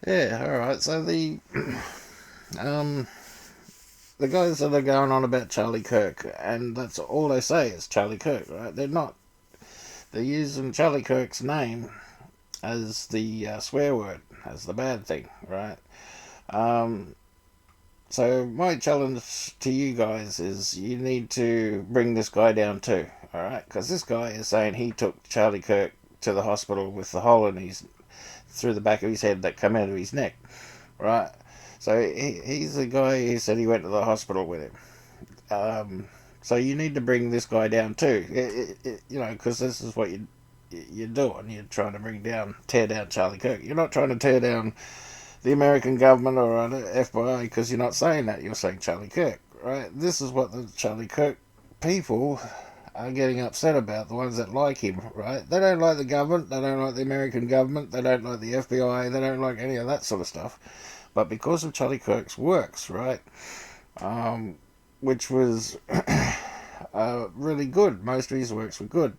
Yeah, all right. So um the guys that are going on about Charlie Kirk, and that's all they say is Charlie Kirk, right? They're using Charlie Kirk's name as the swear word, as the bad thing, right? Um, so my challenge to you guys is you need to bring this guy down too, all right? Because this guy is saying he took Charlie Kirk to the hospital with the hole in his through the back of his head that come out of his neck, right? So he's the guy who said he went to the hospital with him. So you need to bring this guy down too, because this is what you're doing. You're trying to tear down Charlie Kirk. You're not trying to tear down the American government or the FBI because you're not saying that. You're saying Charlie Kirk, right? This is what the Charlie Kirk people are getting upset about. The ones that like him, right? They don't like the government. They don't like the American government. They don't like the FBI. They don't like any of that sort of stuff. But because of Charlie Kirk's works, right? Um, which was really good. Most of his works were good.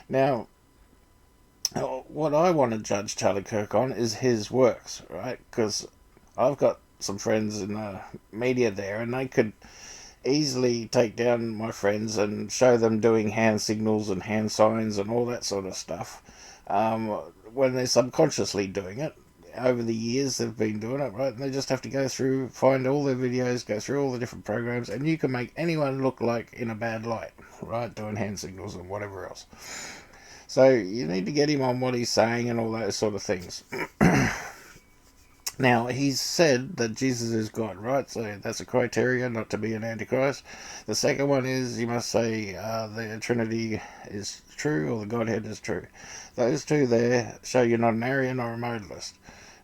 Now, what I want to judge Charlie Kirk on is his works, right? Because I've got some friends in the media there, and they could easily take down my friends and show them doing hand signals and hand signs and all that sort of stuff um, when they're subconsciously doing it. Over the years, they've been doing it, right? And they just have to go through, find all their videos, go through all the different programs, and you can make anyone look like in a bad light, right? Doing hand signals and whatever else. So you need to get him on what he's saying and all those sort of things. Now, he's said that Jesus is God, right? So that's a criteria not to be an antichrist. The second one is you must say the Trinity is true or the Godhead is true. Those two there show you're not an Arian or a modalist.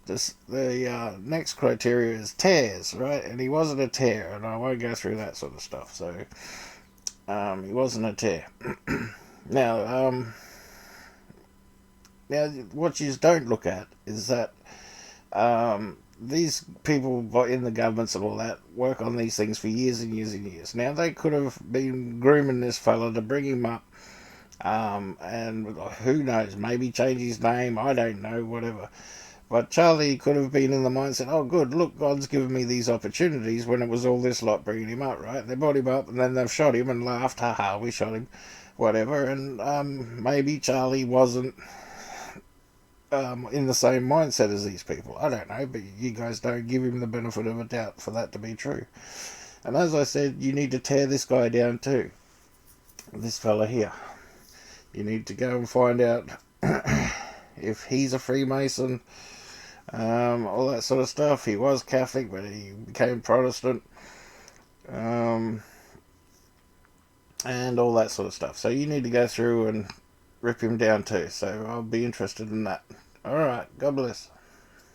The next criteria is tears, right? And he wasn't a tear, and I won't go through that sort of stuff. So he wasn't a tear. now, now, what you don't look at is that these people in the governments and all that work on these things for years and years and years. Now, they could have been grooming this fella to bring him up, and who knows, maybe change his name, I don't know, whatever. But Charlie could have been in the mindset, oh, good, look, God's given me these opportunities when it was all this lot bringing him up, right? They brought him up and then they've shot him and laughed, haha, we shot him, whatever. And maybe Charlie wasn't in the same mindset as these people. I don't know, but you guys don't give him the benefit of a doubt for that to be true. And as I said, you need to tear this guy down too. This fella here. You need to go and find out if he's a Freemason, all that sort of stuff. He was Catholic, but he became Protestant, um, and all that sort of stuff. So you need to go through and rip him down too. So I'll be interested in that. All right. God bless.